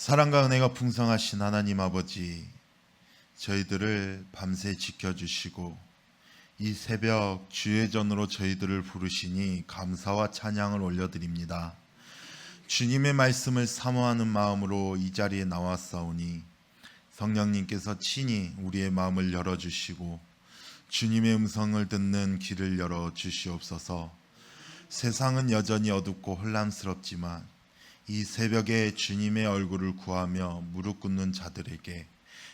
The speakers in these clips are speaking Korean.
사랑과 은혜가 풍성하신 하나님 아버지, 저희들을 밤새 지켜주시고 이 새벽 주의 전으로 저희들을 부르시니 감사와 찬양을 올려드립니다. 주님의 말씀을 사모하는 마음으로 이 자리에 나왔사오니 성령님께서 친히 우리의 마음을 열어주시고 주님의 음성을 듣는 귀를 열어주시옵소서. 세상은 여전히 어둡고 혼란스럽지만 이 새벽에 주님의 얼굴을 구하며 무릎 꿇는 자들에게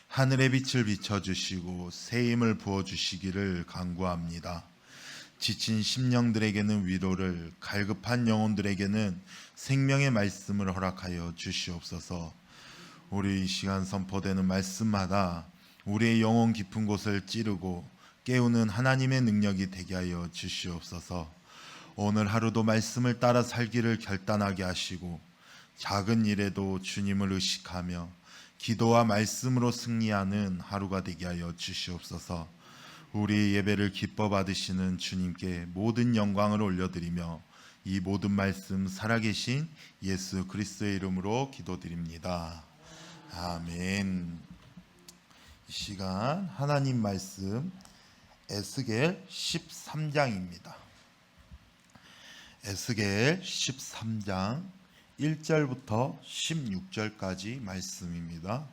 하늘의 빛을 비춰주시고 새 힘을 부어주시기를 간구합니다. 지친 심령들에게는 위로를, 갈급한 영혼들에게는 생명의 말씀을 허락하여 주시옵소서. 우리 이 시간 선포되는 말씀마다 우리의 영혼 깊은 곳을 찌르고 깨우는 하나님의 능력이 되게 하여 주시옵소서. 오늘 하루도 말씀을 따라 살기를 결단하게 하시고 작은 일에도 주님을 의식하며 기도와 말씀으로 승리하는 하루가 되게 하여 주시옵소서. 우리 예배를 기뻐 받으시는 주님께 모든 영광을 올려드리며 이 모든 말씀 살아계신 예수 그리스도의 이름으로 기도드립니다. 아멘. 이 시간 하나님 말씀 에스겔 13장입니다. 에스겔 13장 1절부터 16절까지 말씀입니다.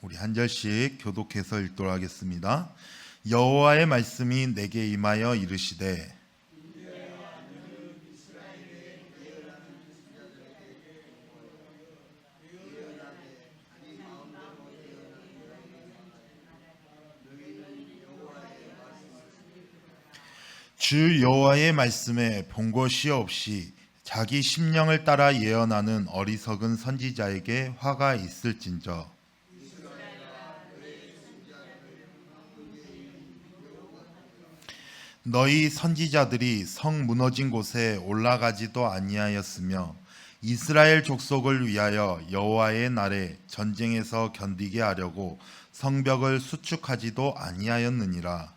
우리 한 절씩 교독해서 읽도록 하겠습니다. 여호와의 말씀이 내게 임하여 이르시되 주 여호와의 말씀에 본것이 없이 자기 심령을 따라 예언하는 어리석은 선지자에게 화가 있을진저. 너희 선지자들이 성 무너진 곳에 올라가지도 아니하였으며 이스라엘 족속을 위하여 여호와의 날에 전쟁에서 견디게 하려고 성벽을 수축하지도 아니하였느니라.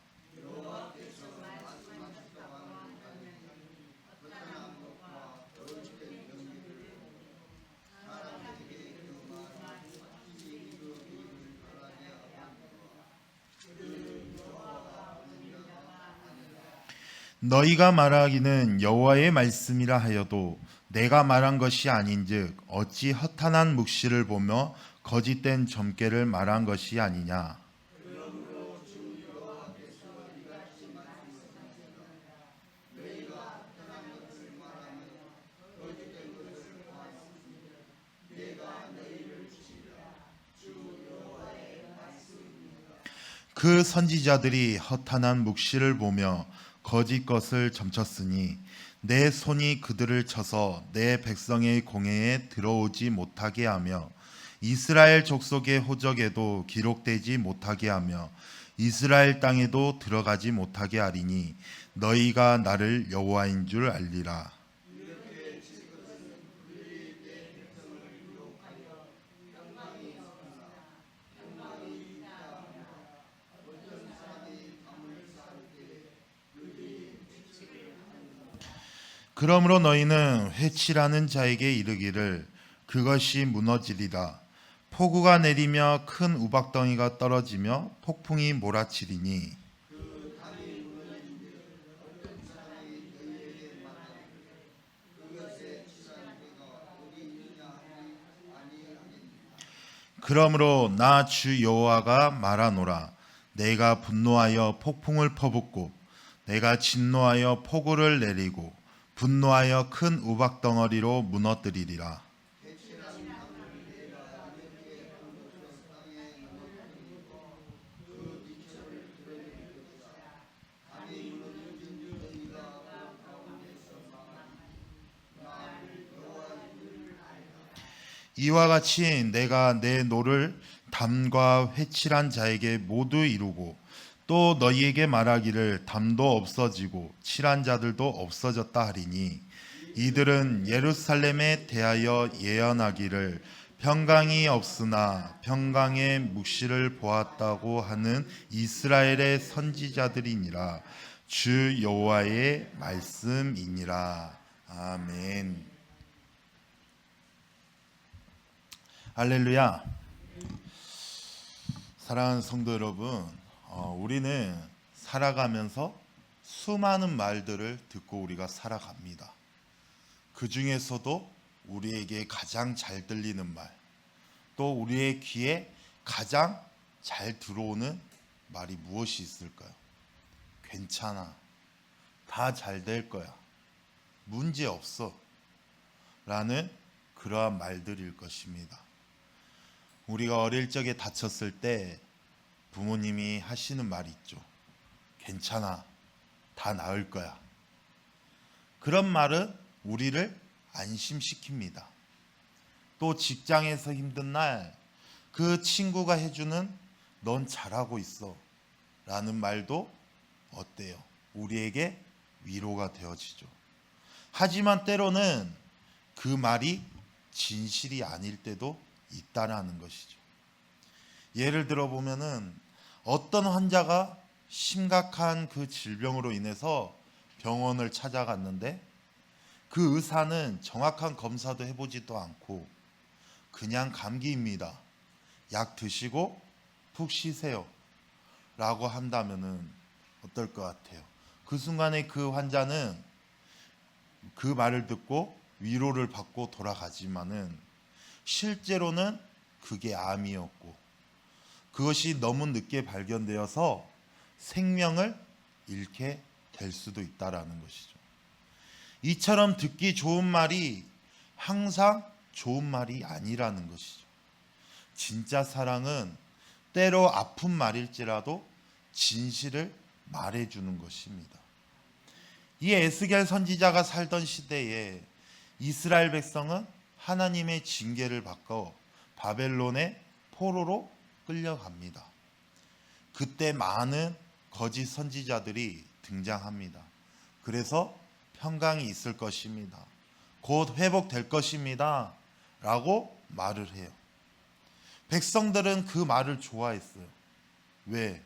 너희가 말하기는 여호와의 말씀이라 하여도 내가 말한 것이 아닌즉 어찌 허탄한 묵시를 보며 거짓된 점괘를 말한 것이 아니냐. 그 선지자들이 허탄한 묵시를 보며 거짓 것을 점쳤으니 내 손이 그들을 쳐서 내 백성의 공회에 들어오지 못하게 하며 이스라엘 족속의 호적에도 기록되지 못하게 하며 이스라엘 땅에도 들어가지 못하게 하리니 너희가 나를 여호와인 줄 알리라. 그러므로 너희는 회칠하는 자에게 이르기를 그것이 무너지리라. 폭우가 내리며 큰 우박덩이가 떨어지며 폭풍이 몰아치리니 그러므로 나 주 여호와가 말하노라. 내가 분노하여 폭풍을 퍼붓고 내가 진노하여 폭우를 내리고 분노하여 큰 우박덩어리로 무너뜨리리라. 이와 같이 내가 내 노를 담과 회칠한 자에게 모두 이루고 또 너희에게 말하기를 담도 없어지고 칠한 자들도 없어졌다 하리니 이들은 예루살렘에 대하여 예언하기를 평강이 없으나 평강의 묵시를 보았다고 하는 이스라엘의 선지자들이니라. 주 여호와의 말씀이니라. 아멘. 할렐루야. 사랑하는 성도 여러분, 우리는 살아가면서 수많은 말들을 듣고 우리가 살아갑니다. 그 중에서도 우리에게 가장 잘 들리는 말, 또 우리의 귀에 가장 잘 들어오는 말이 무엇이 있을까요? 괜찮아, 다 잘 될 거야, 문제 없어 라는 그러한 말들일 것입니다. 우리가 어릴 적에 다쳤을 때 부모님이 하시는 말이 있죠. 괜찮아, 다 나을 거야. 그런 말은 우리를 안심시킵니다. 또 직장에서 힘든 날 그 친구가 해주는 넌 잘하고 있어 라는 말도 어때요? 우리에게 위로가 되어지죠. 하지만 때로는 그 말이 진실이 아닐 때도 있다라는 것이죠. 예를 들어 보면은 어떤 환자가 심각한 그 질병으로 인해서 병원을 찾아갔는데 그 의사는 정확한 검사도 해보지도 않고 그냥 감기입니다, 약 드시고 푹 쉬세요 라고 한다면은 어떨 것 같아요? 그 순간에 그 환자는 그 말을 듣고 위로를 받고 돌아가지만은 실제로는 그게 암이었고 그것이 너무 늦게 발견되어서 생명을 잃게 될 수도 있다라는 것이죠. 이처럼 듣기 좋은 말이 항상 좋은 말이 아니라는 것이죠. 진짜 사랑은 때로 아픈 말일지라도 진실을 말해주는 것입니다. 이 에스겔 선지자가 살던 시대에 이스라엘 백성은 하나님의 징계를 받고 바벨론의 포로로 끌려갑니다. 그때 많은 거짓 선지자들이 등장합니다. 그래서 평강이 있을 것입니다, 곧 회복될 것입니다 라고 말을 해요. 백성들은 그 말을 좋아했어요. 왜?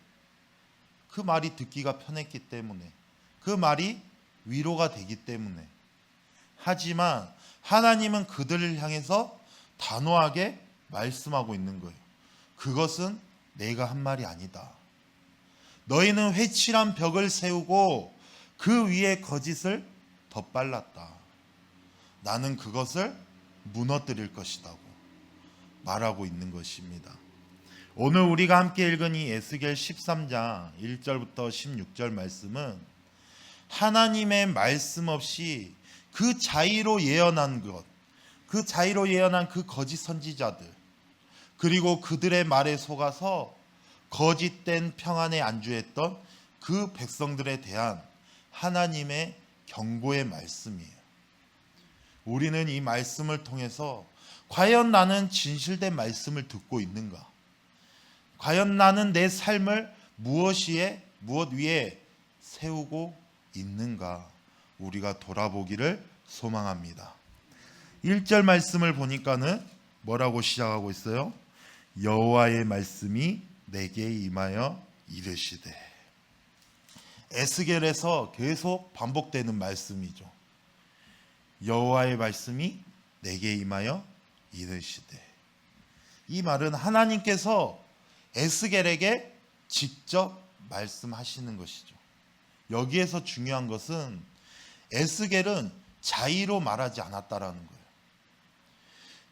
그 말이 듣기가 편했기 때문에, 그 말이 위로가 되기 때문에. 하지만 하나님은 그들을 향해서 단호하게 말씀하고 있는 거예요. 그것은 내가 한 말이 아니다. 너희는 회칠한 벽을 세우고 그 위에 거짓을 덧발랐다. 나는 그것을 무너뜨릴 것이라고 말하고 있는 것입니다. 오늘 우리가 함께 읽은 이 에스겔 13장 1절부터 16절 말씀은 하나님의 말씀 없이 그 자의로 예언한 것, 그 자의로 예언한 그 거짓 선지자들, 그리고 그들의 말에 속아서 거짓된 평안에 안주했던 그 백성들에 대한 하나님의 경고의 말씀이에요. 우리는 이 말씀을 통해서 과연 나는 진실된 말씀을 듣고 있는가? 과연 나는 내 삶을 무엇 위에 세우고 있는가? 우리가 돌아보기를 소망합니다. 1절 말씀을 보니까는 뭐라고 시작하고 있어요? 여호와의 말씀이 내게 임하여 이르시되. 에스겔에서 계속 반복되는 말씀이죠. 여호와의 말씀이 내게 임하여 이르시되. 이 말은 하나님께서 에스겔에게 직접 말씀하시는 것이죠. 여기에서 중요한 것은 에스겔은 자의로 말하지 않았다라는 거예요.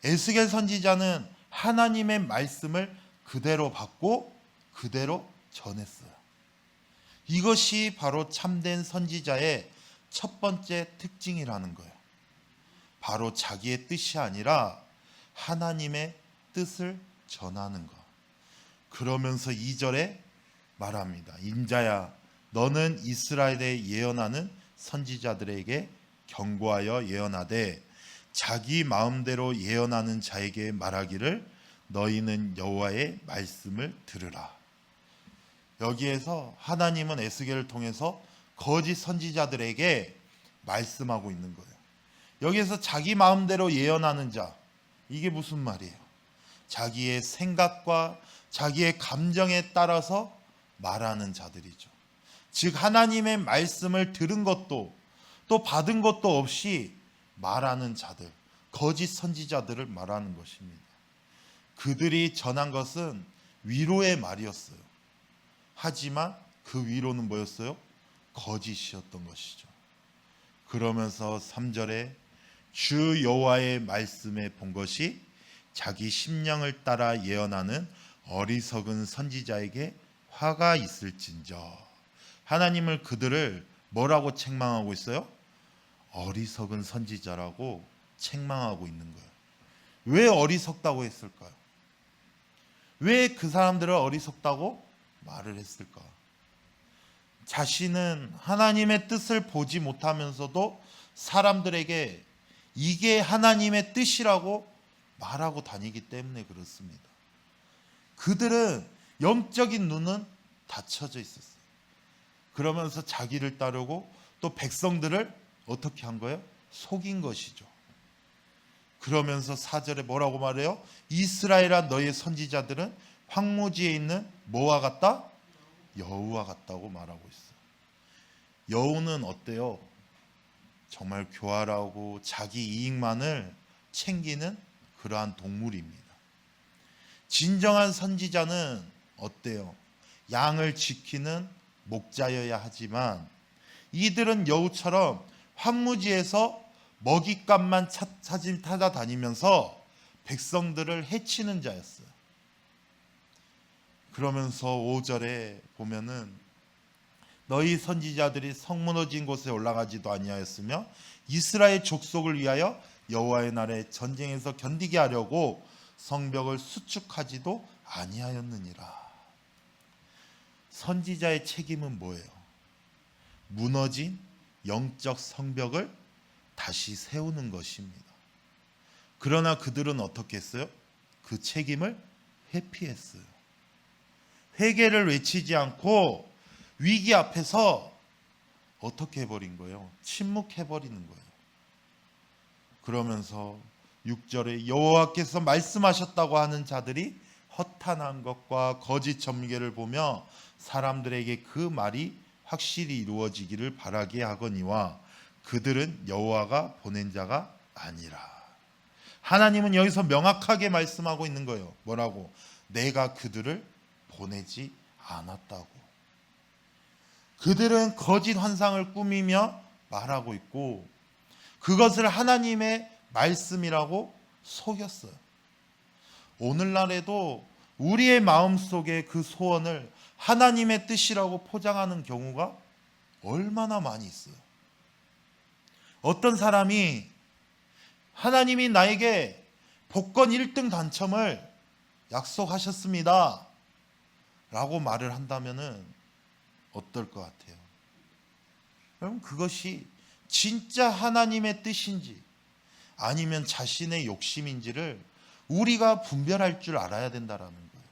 에스겔 선지자는 하나님의 말씀을 그대로 받고 그대로 전했어요. 이것이 바로 참된 선지자의 첫 번째 특징이라는 거예요. 바로 자기의 뜻이 아니라 하나님의 뜻을 전하는 것. 그러면서 2절에 말합니다. 인자야, 너는 이스라엘에 예언하는 선지자들에게 경고하여 예언하되 자기 마음대로 예언하는 자에게 말하기를 너희는 여호와의 말씀을 들으라. 여기에서 하나님은 에스겔을 통해서 거짓 선지자들에게 말씀하고 있는 거예요. 여기에서 자기 마음대로 예언하는 자, 이게 무슨 말이에요? 자기의 생각과 자기의 감정에 따라서 말하는 자들이죠. 즉 하나님의 말씀을 들은 것도 또 받은 것도 없이 말하는 자들, 거짓 선지자들을 말하는 것입니다. 그들이 전한 것은 위로의 말이었어요. 하지만 그 위로는 뭐였어요? 거짓이었던 것이죠. 그러면서 3절에 주 여호와의 말씀에 본 것이 자기 심령을 따라 예언하는 어리석은 선지자에게 화가 있을진저. 하나님을 그들을 뭐라고 책망하고 있어요? 어리석은 선지자라고 책망하고 있는 거예요. 왜 어리석다고 했을까요? 왜 그 사람들을 어리석다고 말을 했을까? 자신은 하나님의 뜻을 보지 못하면서도 사람들에게 이게 하나님의 뜻이라고 말하고 다니기 때문에 그렇습니다. 그들은 영적인 눈은 닫혀져 있었어요. 그러면서 자기를 따르고 또 백성들을 어떻게 한 거예요? 속인 것이죠. 그러면서 4절에 뭐라고 말해요? 이스라엘아 너의 선지자들은 황무지에 있는 뭐와 같다? 여우와 같다고 말하고 있어요. 여우는 어때요? 정말 교활하고 자기 이익만을 챙기는 그러한 동물입니다. 진정한 선지자는 어때요? 양을 지키는 목자여야 하지만 이들은 여우처럼 황무지에서 먹잇감만 찾아다니면서 백성들을 해치는 자였어요. 그러면서 5절에 보면은 너희 선지자들이 성 무너진 곳에 올라가지도 아니하였으며 이스라엘 족속을 위하여 여호와의 날에 전쟁에서 견디게 하려고 성벽을 수축하지도 아니하였느니라. 선지자의 책임은 뭐예요? 무너진 영적 성벽을 다시 세우는 것입니다. 그러나 그들은 어떻게 했어요? 그 책임을 회피했어요. 회개를 외치지 않고 위기 앞에서 어떻게 해버린 거예요? 침묵해버리는 거예요. 그러면서 6절에 여호와께서 말씀하셨다고 하는 자들이 허탄한 것과 거짓 점괘를 보며 사람들에게 그 말이 확실히 이루어지기를 바라게 하거니와 그들은 여호와가 보낸 자가 아니라. 하나님은 여기서 명확하게 말씀하고 있는 거예요. 뭐라고? 내가 그들을 보내지 않았다고. 그들은 거짓 환상을 꾸미며 말하고 있고 그것을 하나님의 말씀이라고 속였어요. 오늘날에도 우리의 마음속에 그 소원을 하나님의 뜻이라고 포장하는 경우가 얼마나 많이 있어요. 어떤 사람이 하나님이 나에게 복권 1등 당첨을 약속하셨습니다 라고 말을 한다면은 어떨 것 같아요? 여러분, 그것이 진짜 하나님의 뜻인지 아니면 자신의 욕심인지를 우리가 분별할 줄 알아야 된다라는 거예요.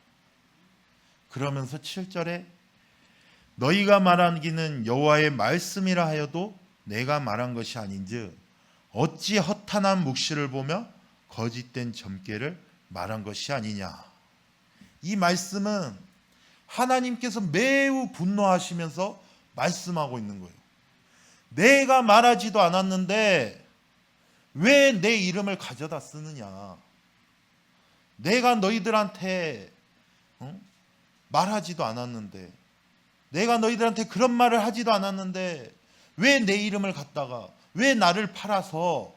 그러면서 7절에 너희가 말하기는 여호와의 말씀이라 하여도 내가 말한 것이 아닌즉 어찌 허탄한 묵시를 보며 거짓된 점괘를 말한 것이 아니냐. 이 말씀은 하나님께서 매우 분노하시면서 말씀하고 있는 거예요. 내가 말하지도 않았는데 왜 내 이름을 가져다 쓰느냐. 내가 너희들한테 말하지도 않았는데, 내가 너희들한테 그런 말을 하지도 않았는데 왜 내 이름을 갖다가, 왜 나를 팔아서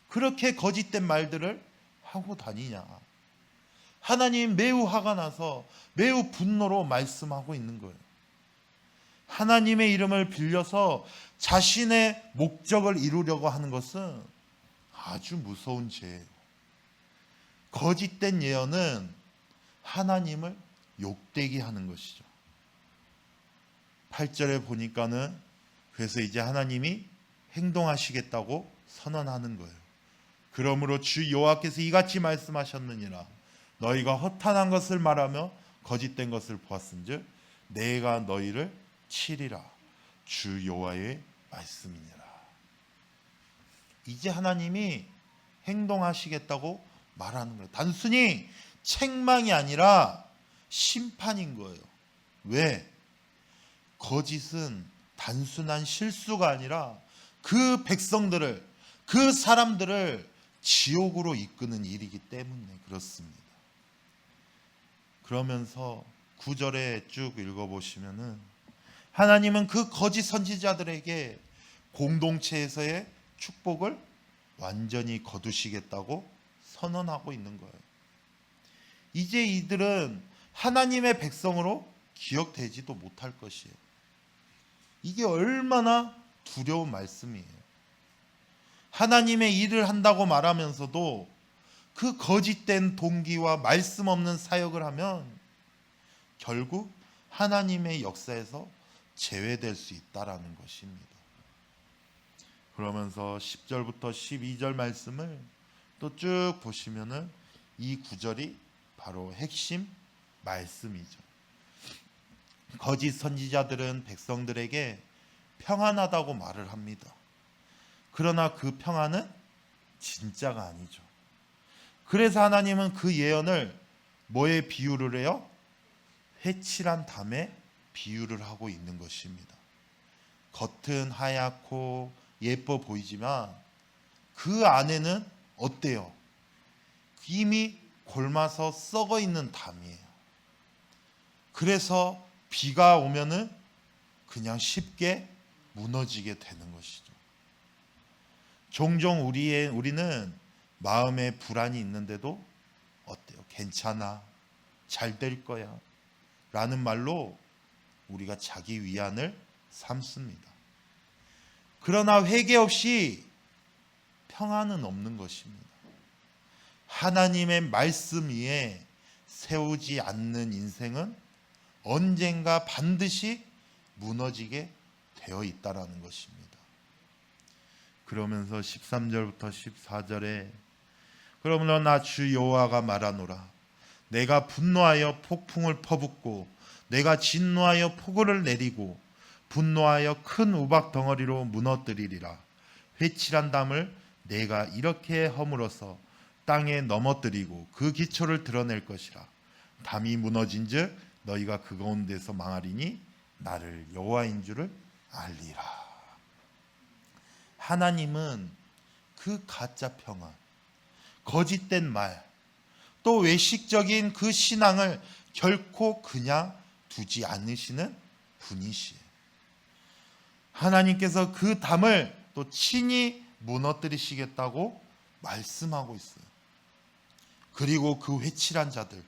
그렇게 거짓된 말들을 하고 다니냐. 하나님 매우 화가 나서 매우 분노로 말씀하고 있는 거예요. 하나님의 이름을 빌려서 자신의 목적을 이루려고 하는 것은 아주 무서운 죄예요. 거짓된 예언은 하나님을 욕되게 하는 것이죠. 8절에 보니까는 그래서 이제 하나님이 행동하시겠다고 선언하는 거예요. 그러므로 주 여호와께서 이같이 말씀하셨느니라. 너희가 허탄한 것을 말하며 거짓된 것을 보았은즉 내가 너희를 치리라. 주 여호와의 말씀이니라. 이제 하나님이 행동하시겠다고 말하는 거예요. 단순히 책망이 아니라 심판인 거예요. 왜? 거짓은 단순한 실수가 아니라 그 백성들을, 그 사람들을 지옥으로 이끄는 일이기 때문에 그렇습니다. 그러면서 9절에 쭉 읽어보시면은 하나님은 그 거짓 선지자들에게 공동체에서의 축복을 완전히 거두시겠다고 선언하고 있는 거예요. 이제 이들은 하나님의 백성으로 기억되지도 못할 것이에요. 이게 얼마나 두려운 말씀이에요. 하나님의 일을 한다고 말하면서도 그 거짓된 동기와 말씀 없는 사역을 하면 결국 하나님의 역사에서 제외될 수 있다라는 것입니다. 그러면서 10절부터 12절 말씀을 또 쭉 보시면은 이 구절이 바로 핵심 말씀이죠. 거짓 선지자들은 백성들에게 평안하다고 말을 합니다. 그러나 그 평안은 진짜가 아니죠. 그래서 하나님은 그 예언을 뭐에 비유를 해요? 회칠한 담에 비유를 하고 있는 것입니다. 겉은 하얗고 예뻐 보이지만 그 안에는 어때요? 이미 골마서 썩어 있는 담이에요. 그래서 비가 오면은 그냥 쉽게 무너지게 되는 것이죠. 종종 우리는 마음에 불안이 있는데도 어때요? 괜찮아, 잘 될 거야 라는 말로 우리가 자기 위안을 삼습니다. 그러나 회개 없이 평안은 없는 것입니다. 하나님의 말씀 위에 세우지 않는 인생은 언젠가 반드시 무너지게 되어 있다라는 것입니다. 그러면서 13절부터 14절에 그러므로 나 주 여호와가 말하노라 내가 분노하여 폭풍을 퍼붓고 내가 진노하여 폭우를 내리고 분노하여 큰 우박 덩어리로 무너뜨리리라. 회칠한 담을 내가 이렇게 허물어서 땅에 넘어뜨리고 그 기초를 드러낼 것이라. 담이 무너진즉 너희가 그 가운데서 망하리니 나를 여호와인 줄을 알리라. 하나님은 그 가짜 평안, 거짓된 말, 또 외식적인 그 신앙을 결코 그냥 두지 않으시는 분이시에요. 하나님께서 그 담을 또 친히 무너뜨리시겠다고 말씀하고 있어요. 그리고 그 회칠한 자들,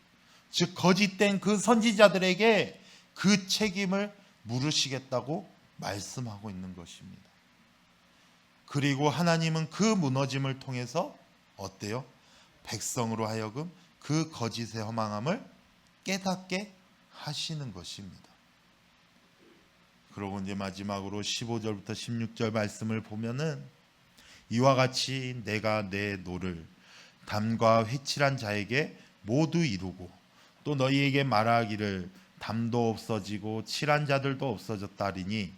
즉 거짓된 그 선지자들에게 그 책임을 물으시겠다고 말씀하고 있는 것입니다. 그리고 하나님은 그 무너짐을 통해서 어때요? 백성으로 하여금 그 거짓의 허망함을 깨닫게 하시는 것입니다. 그러고 이제 마지막으로 15절부터 16절 말씀을 보면은 이와 같이 내가 내 노를 담과 회칠한 자에게 모두 이루고 또 너희에게 말하기를 담도 없어지고 칠한 자들도 없어졌다리니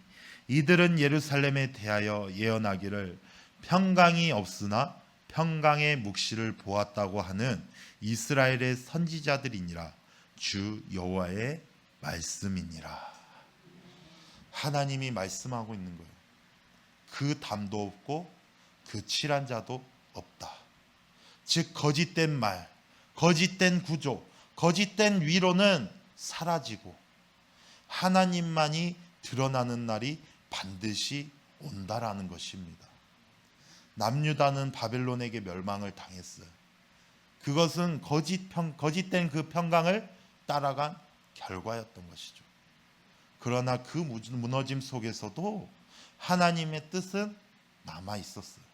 이들은 예루살렘에 대하여 예언하기를 평강이 없으나 평강의 묵시를 보았다고 하는 이스라엘의 선지자들이니라. 주 여호와의 말씀이니라. 하나님이 말씀하고 있는 거예요. 그 담도 없고 그 칠한 자도 없다. 즉 거짓된 말, 거짓된 구조, 거짓된 위로는 사라지고 하나님만이 드러나는 날이 반드시 온다라는 것입니다. 남유다는 바벨론에게 멸망을 당했어요. 그것은 거짓된 그 평강을 따라간 결과였던 것이죠. 그러나 그 무너짐 속에서도 하나님의 뜻은 남아 있었어요.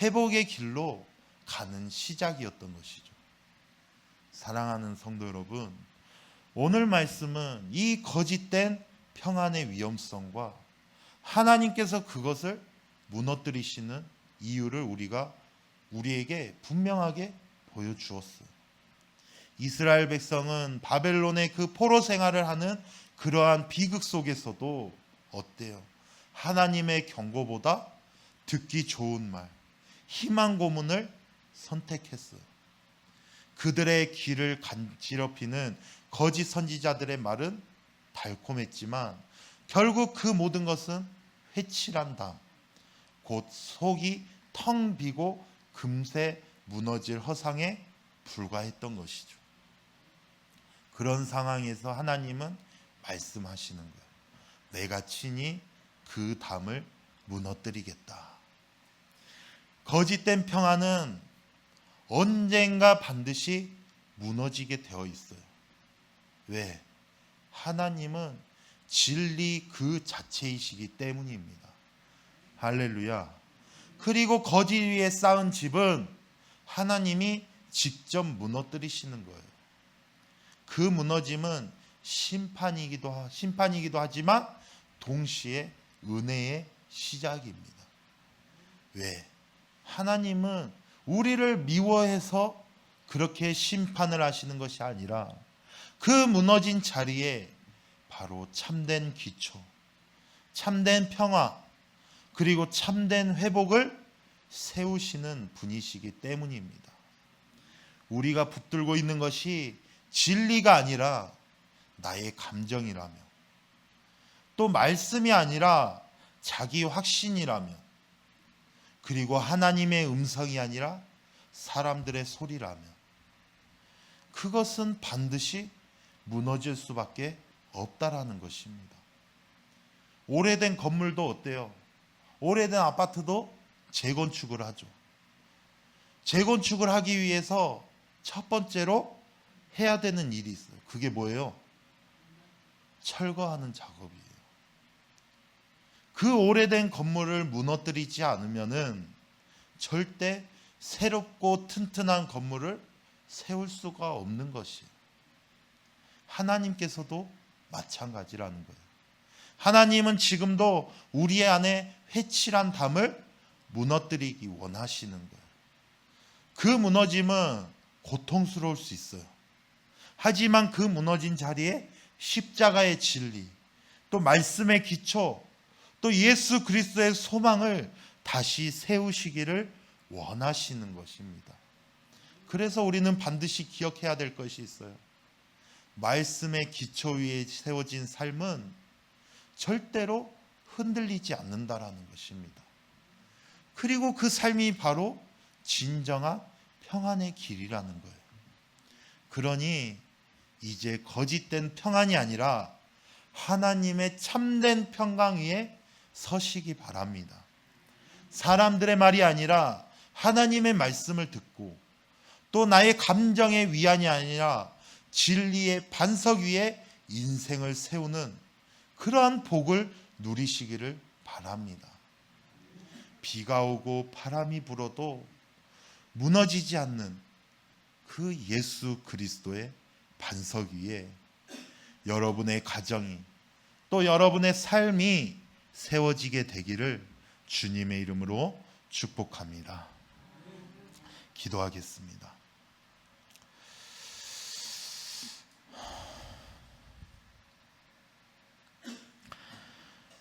회복의 길로 가는 시작이었던 것이죠. 사랑하는 성도 여러분, 오늘 말씀은 이 거짓된 평안의 위험성과 하나님께서 그것을 무너뜨리시는 이유를 우리에게 분명하게 보여주었어요. 이스라엘 백성은 바벨론의 그 포로 생활을 하는 그러한 비극 속에서도 어때요? 하나님의 경고보다 듣기 좋은 말, 희망 고문을 선택했어요. 그들의 귀를 간지럽히는 거짓 선지자들의 말은 달콤했지만 결국 그 모든 것은 회칠한 담, 곧 속이 텅 비고 금세 무너질 허상에 불과했던 것이죠. 그런 상황에서 하나님은 말씀하시는 거예요. 내가 친히 그 담을 무너뜨리겠다. 거짓된 평안은 언젠가 반드시 무너지게 되어 있어요. 왜? 하나님은 진리 그 자체이시기 때문입니다. 할렐루야. 그리고 거짓 위에 쌓은 집은 하나님이 직접 무너뜨리시는 거예요. 그 무너짐은 심판이기도 하지만 동시에 은혜의 시작입니다. 왜? 하나님은 우리를 미워해서 그렇게 심판을 하시는 것이 아니라 그 무너진 자리에 바로 참된 기초, 참된 평화, 그리고 참된 회복을 세우시는 분이시기 때문입니다. 우리가 붙들고 있는 것이 진리가 아니라 나의 감정이라며, 또 말씀이 아니라 자기 확신이라며, 그리고 하나님의 음성이 아니라 사람들의 소리라며, 그것은 반드시 무너질 수밖에 없다라는 것입니다. 오래된 건물도 어때요? 오래된 아파트도 재건축을 하죠. 재건축을 하기 위해서 첫 번째로 해야 되는 일이 있어요. 그게 뭐예요? 철거하는 작업이에요. 그 오래된 건물을 무너뜨리지 않으면은 절대 새롭고 튼튼한 건물을 세울 수가 없는 것이에요. 하나님께서도 마찬가지라는 거예요. 하나님은 지금도 우리 안에 회칠한 담을 무너뜨리기 원하시는 거예요. 그 무너짐은 고통스러울 수 있어요. 하지만 그 무너진 자리에 십자가의 진리, 또 말씀의 기초, 또 예수 그리스도의 소망을 다시 세우시기를 원하시는 것입니다. 그래서 우리는 반드시 기억해야 될 것이 있어요. 말씀의 기초 위에 세워진 삶은 절대로 흔들리지 않는다라는 것입니다. 그리고 그 삶이 바로 진정한 평안의 길이라는 거예요. 그러니 이제 거짓된 평안이 아니라 하나님의 참된 평강 위에 서시기 바랍니다. 사람들의 말이 아니라 하나님의 말씀을 듣고, 또 나의 감정의 위안이 아니라 진리의 반석 위에 인생을 세우는 그러한 복을 누리시기를 바랍니다. 비가 오고 바람이 불어도 무너지지 않는 그 예수 그리스도의 반석 위에 여러분의 가정이, 또 여러분의 삶이 세워지게 되기를 주님의 이름으로 축복합니다. 기도하겠습니다.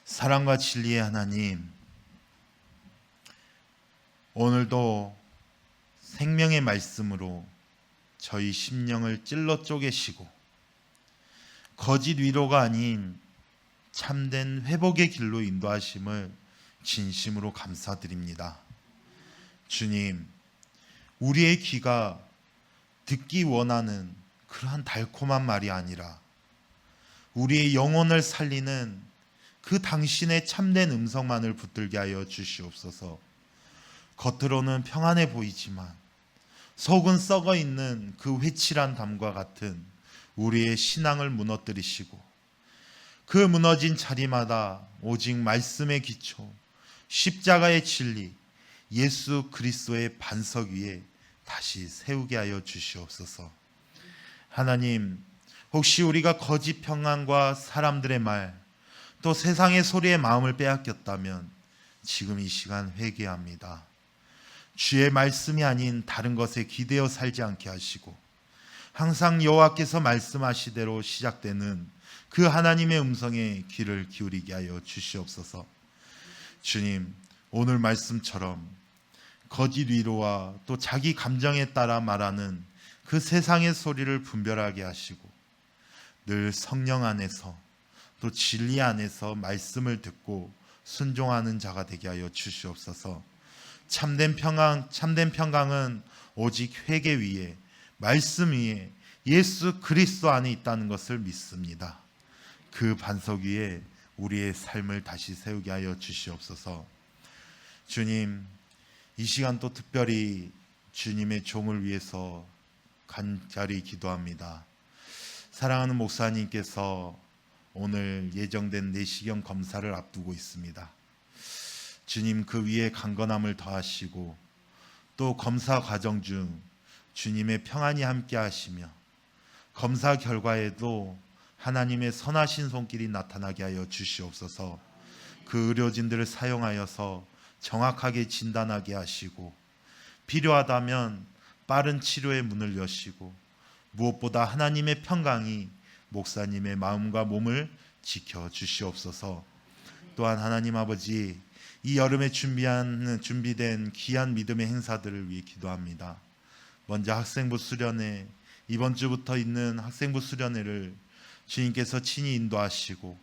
사랑과 진리의 하나님, 오늘도 생명의 말씀으로 저희 심령을 찔러 쪼개시고 거짓 위로가 아닌 참된 회복의 길로 인도하심을 진심으로 감사드립니다. 주님, 우리의 귀가 듣기 원하는 그러한 달콤한 말이 아니라 우리의 영혼을 살리는 그 당신의 참된 음성만을 붙들게 하여 주시옵소서. 겉으로는 평안해 보이지만 속은 썩어 있는 그 회칠한 담과 같은 우리의 신앙을 무너뜨리시고, 그 무너진 자리마다 오직 말씀의 기초, 십자가의 진리, 예수 그리스도의 반석 위에 다시 세우게 하여 주시옵소서. 하나님, 혹시 우리가 거짓 평안과 사람들의 말, 또 세상의 소리에 마음을 빼앗겼다면 지금 이 시간 회개합니다. 주의 말씀이 아닌 다른 것에 기대어 살지 않게 하시고, 항상 여호와께서 말씀하시대로 시작되는 그 하나님의 음성에 귀를 기울이게 하여 주시옵소서. 주님, 오늘 말씀처럼 거짓 위로와 또 자기 감정에 따라 말하는 그 세상의 소리를 분별하게 하시고, 늘 성령 안에서 또 진리 안에서 말씀을 듣고 순종하는 자가 되게 하여 주시옵소서. 참된 평강은 오직 회개 위에, 말씀 위에, 예수 그리스도 안에 있다는 것을 믿습니다. 그 반석 위에 우리의 삶을 다시 세우게 하여 주시옵소서. 주님, 이 시간 또 특별히 주님의 종을 위해서 간절히 기도합니다. 사랑하는 목사님께서 오늘 예정된 내시경 검사를 앞두고 있습니다. 주님, 그 위에 강건함을 더하시고 또 검사 과정 중 주님의 평안이 함께 하시며 검사 결과에도 하나님의 선하신 손길이 나타나게 하여 주시옵소서. 그 의료진들을 사용하여서 정확하게 진단하게 하시고 필요하다면 빠른 치료의 문을 여시고 무엇보다 하나님의 평강이 목사님의 마음과 몸을 지켜 주시옵소서. 또한 하나님 아버지, 이 여름에 준비된 귀한 믿음의 행사들을 위해 기도합니다. 먼저 학생부 수련회, 이번 주부터 있는 학생부 수련회를 주님께서 친히 인도하시고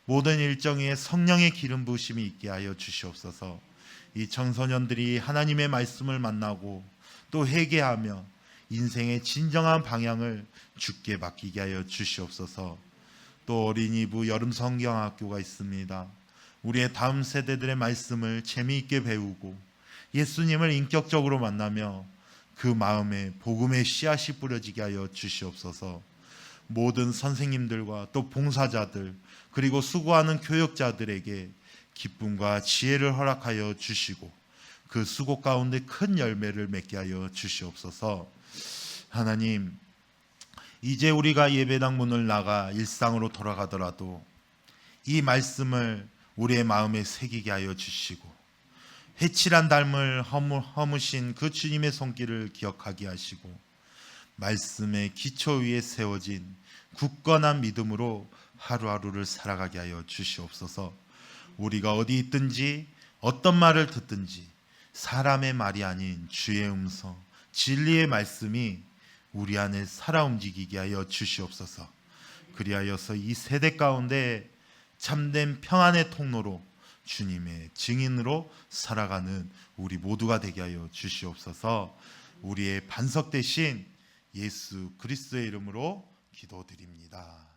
모든 일정 위에 성령의 기름 부으심이 있게 하여 주시옵소서. 이 청소년들이 하나님의 말씀을 만나고 또 회개하며 인생의 진정한 방향을 주께 맡기게 하여 주시옵소서. 또 어린이부 여름 성경학교가 있습니다. 우리의 다음 세대들의 말씀을 재미있게 배우고 예수님을 인격적으로 만나며 그 마음에 복음의 씨앗이 뿌려지게 하여 주시옵소서. 모든 선생님들과 또 봉사자들 그리고 수고하는 교역자들에게 기쁨과 지혜를 허락하여 주시고 그 수고 가운데 큰 열매를 맺게 하여 주시옵소서. 하나님, 이제 우리가 예배당 문을 나가 일상으로 돌아가더라도 이 말씀을 우리의 마음에 새기게 하여 주시고 회칠한 담을 허무신 그 주님의 손길을 기억하게 하시고 말씀의 기초 위에 세워진 굳건한 믿음으로 하루하루를 살아가게 하여 주시옵소서. 우리가 어디 있든지 어떤 말을 듣든지 사람의 말이 아닌 주의 음성, 진리의 말씀이 우리 안에 살아 움직이게 하여 주시옵소서. 그리하여서 이 세대 가운데 참된 평안의 통로로 주님의 증인으로 살아가는 우리 모두가 되게 하여 주시옵소서. 우리의 반석 대신 예수 그리스도의 이름으로 기도드립니다.